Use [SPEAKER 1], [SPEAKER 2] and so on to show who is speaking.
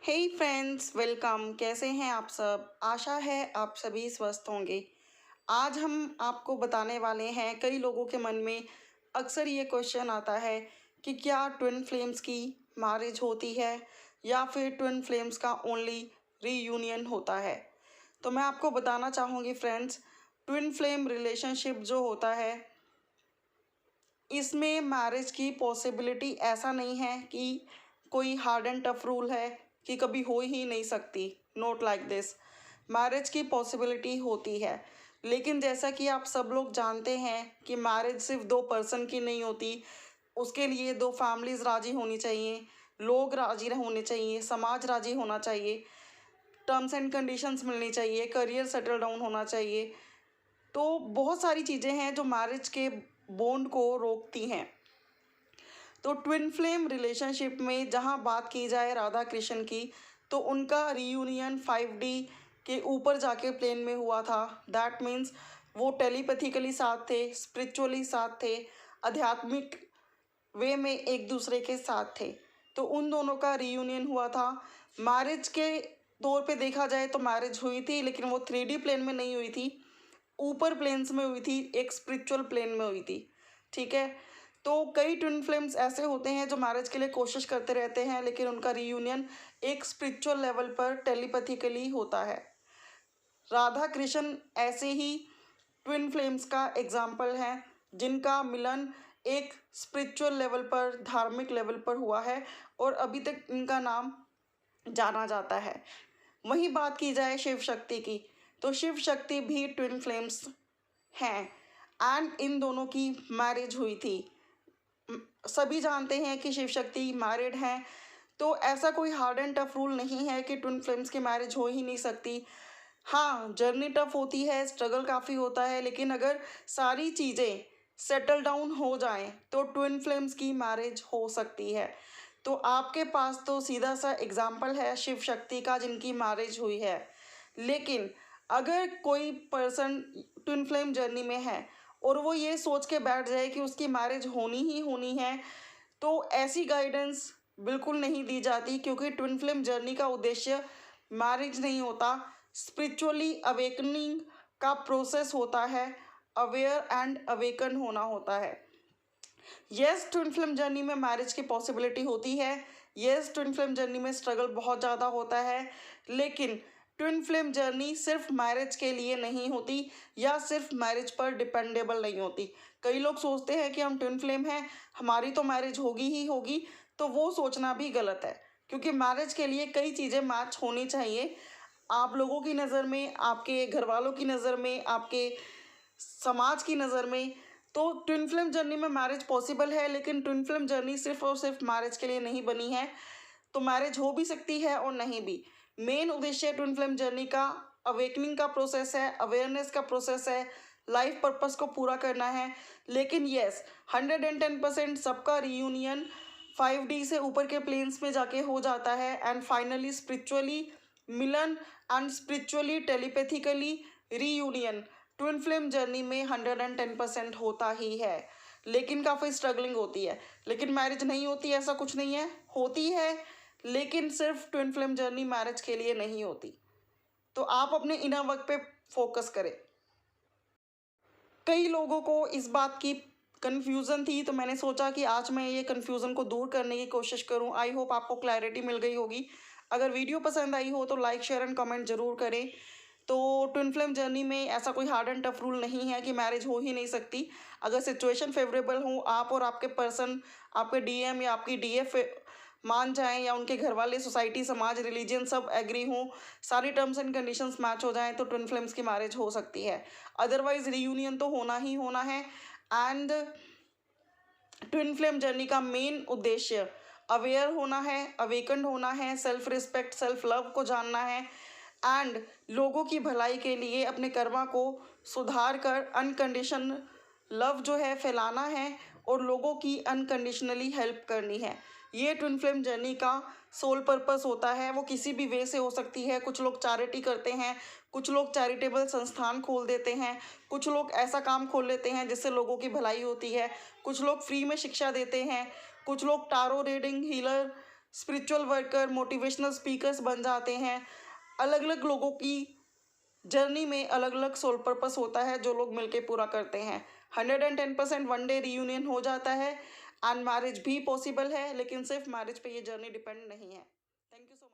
[SPEAKER 1] हे friends, welcome. कैसे हैं आप सब? आशा है आप सभी स्वस्थ होंगे। आज हम आपको बताने वाले हैं, कई लोगों के मन में अक्सर ये क्वेश्चन आता है कि क्या ट्विन फ्लेम्स की मैरिज होती है या फिर ट्विन फ्लेम्स का ओनली रीयूनियन होता है। तो मैं आपको बताना चाहूँगी फ्रेंड्स, ट्विन फ्लेम रिलेशनशिप जो होता है इसमें मैरिज की पॉसिबिलिटी ऐसा नहीं है कि कोई हार्ड एंड टफ रूल है कि कभी हो ही नहीं सकती। Note like this. मैरिज की पॉसिबिलिटी होती है, लेकिन जैसा कि आप सब लोग जानते हैं कि मैरिज सिर्फ दो पर्सन की नहीं होती। उसके लिए दो फैमिलीज राजी होनी चाहिए, लोग राजी होने चाहिए, समाज राजी होना चाहिए, टर्म्स एंड कंडीशंस मिलनी चाहिए, करियर सेटल डाउन होना चाहिए। तो बहुत सारी चीज़ें हैं जो मैरिज के बॉन्ड को रोकती हैं। तो ट्विन फ्लेम रिलेशनशिप में जहाँ बात की जाए राधा कृष्ण की, तो उनका रीयूनियन 5D के ऊपर जाके प्लेन में हुआ था। दैट मीन्स वो टेलीपैथिकली साथ थे, स्पिरिचुअली साथ थे, आध्यात्मिक वे में एक दूसरे के साथ थे। तो उन दोनों का रीयूनियन हुआ था। मैरिज के तौर पे देखा जाए तो मैरिज हुई थी, लेकिन वो 3D प्लेन में नहीं हुई थी, ऊपर प्लेन्स में हुई थी, एक स्पिरिचुअल प्लेन में हुई थी। ठीक है। तो कई ट्विन फ्लेम्स ऐसे होते हैं जो मैरिज के लिए कोशिश करते रहते हैं, लेकिन उनका रीयूनियन एक स्पिरिचुअल लेवल पर टेलीपैथिकली होता है। राधा कृष्ण ऐसे ही ट्विन फ्लेम्स का एग्जाम्पल है जिनका मिलन एक स्पिरिचुअल लेवल पर, धार्मिक लेवल पर हुआ है और अभी तक इनका नाम जाना जाता है। वहीं बात की जाए शिव शक्ति की, तो शिव शक्ति भी ट्विन फ्लेम्स हैं एंड इन दोनों की मैरिज हुई थी। सभी जानते हैं कि शिव शक्ति मैरिड हैं, तो ऐसा कोई हार्ड एंड टफ रूल नहीं है कि ट्विन फ्लेम्स की मैरिज हो ही नहीं सकती। हाँ, जर्नी टफ होती है, स्ट्रगल काफ़ी होता है, लेकिन अगर सारी चीज़ें सेटल डाउन हो जाएं तो ट्विन फ्लेम्स की मैरिज हो सकती है। तो आपके पास तो सीधा सा एग्जाम्पल है शिव शक्ति का जिनकी मैरिज हुई है। लेकिन अगर कोई पर्सन ट्विन फ्लेम जर्नी में है और वो ये सोच के बैठ जाए कि उसकी मैरिज होनी ही होनी है, तो ऐसी गाइडेंस बिल्कुल नहीं दी जाती, क्योंकि ट्विन फ्लेम जर्नी का उद्देश्य मैरिज नहीं होता, स्पिरिचुअली अवेकनिंग का प्रोसेस होता है, अवेयर एंड अवेकन होना होता है। यस, ट्विन फ्लेम जर्नी में मैरिज की पॉसिबिलिटी होती है। यस, ट्विन फ्लेम जर्नी में स्ट्रगल बहुत ज़्यादा होता है, लेकिन ट्विन फ्लेम जर्नी सिर्फ मैरिज के लिए नहीं होती या सिर्फ मैरिज पर डिपेंडेबल नहीं होती। कई लोग सोचते हैं कि हम ट्विन फ्लेम हैं, हमारी तो मैरिज होगी ही होगी, तो वो सोचना भी गलत है, क्योंकि मैरिज के लिए कई चीज़ें मैच होनी चाहिए। आप लोगों की नज़र में, आपके घर वालों की नज़र में, आपके समाज की नज़र में। तो ट्विन फ्लेम जर्नी में मैरिज पॉसिबल है, लेकिन ट्विन फ्लेम जर्नी सिर्फ और सिर्फ मैरिज के लिए नहीं बनी है। तो मैरिज हो भी सकती है और नहीं भी। मेन उद्देश्य ट्विन फ्लेम जर्नी का अवेकनिंग का प्रोसेस है, अवेयरनेस का प्रोसेस है, लाइफ पर्पस को पूरा करना है। लेकिन येस, 110% सबका रीयूनियन 5D से ऊपर के प्लेन्स में जाके हो जाता है and finally spiritually Milan and spiritually telepathically reunion twin flame journey में 110% होता ही है। लेकिन काफ़ी स्ट्रगलिंग होती है। लेकिन मैरिज नहीं होती ऐसा कुछ नहीं है, होती है, लेकिन सिर्फ ट्विन फ्लेम जर्नी मैरिज के लिए नहीं होती। तो आप अपने इनर वर्क पे फोकस करें। कई लोगों को इस बात की कन्फ्यूज़न थी, तो मैंने सोचा कि आज मैं ये कन्फ्यूज़न को दूर करने की कोशिश करूं। आई होप आपको क्लैरिटी मिल गई होगी। अगर वीडियो पसंद आई हो तो लाइक, शेयर एंड कमेंट ज़रूर करें। तो ट्विन फ्लेम जर्नी में ऐसा कोई हार्ड एंड टफ रूल नहीं है कि मैरिज हो ही नहीं सकती। अगर सिचुएशन फेवरेबल हो, आप और आपके पर्सन, आपके DM या आपकी DF मान जाएं, या उनके घर वाले, सोसाइटी, समाज, रिलीजन सब एग्री हों, सारी टर्म्स एंड कंडीशंस मैच हो जाएं, तो ट्विन फ्लेम्स की मैरिज हो सकती है। अदरवाइज रीयूनियन तो होना ही होना है। एंड ट्विन फ्लेम जर्नी का मेन उद्देश्य अवेयर होना है, अवेकन होना है, सेल्फ रिस्पेक्ट, सेल्फ लव को जानना है एंड लोगों की भलाई के लिए अपने कर्मा को सुधार कर अनकंडीशन लव जो है फैलाना है और लोगों की अनकंडीशनली हेल्प करनी है। ये ट्विन फ्लेम जर्नी का सोल पर्पस होता है। वो किसी भी वे से हो सकती है। कुछ लोग चैरिटी करते हैं, कुछ लोग चैरिटेबल संस्थान खोल देते हैं, कुछ लोग ऐसा काम खोल लेते हैं जिससे लोगों की भलाई होती है, कुछ लोग फ्री में शिक्षा देते हैं, कुछ लोग tarot reading, healer spiritual worker, motivational speakers बन जाते हैं। अलग अलग लोगों की जर्नी में अलग अलग सोल पर्पस होता है जो लोग मिलके पूरा करते हैं। 110% वन डे रीयूनियन हो जाता है एंड मैरिज भी पॉसिबल है, लेकिन सिर्फ मैरिज पे ये जर्नी डिपेंड नहीं है। Thank you so much.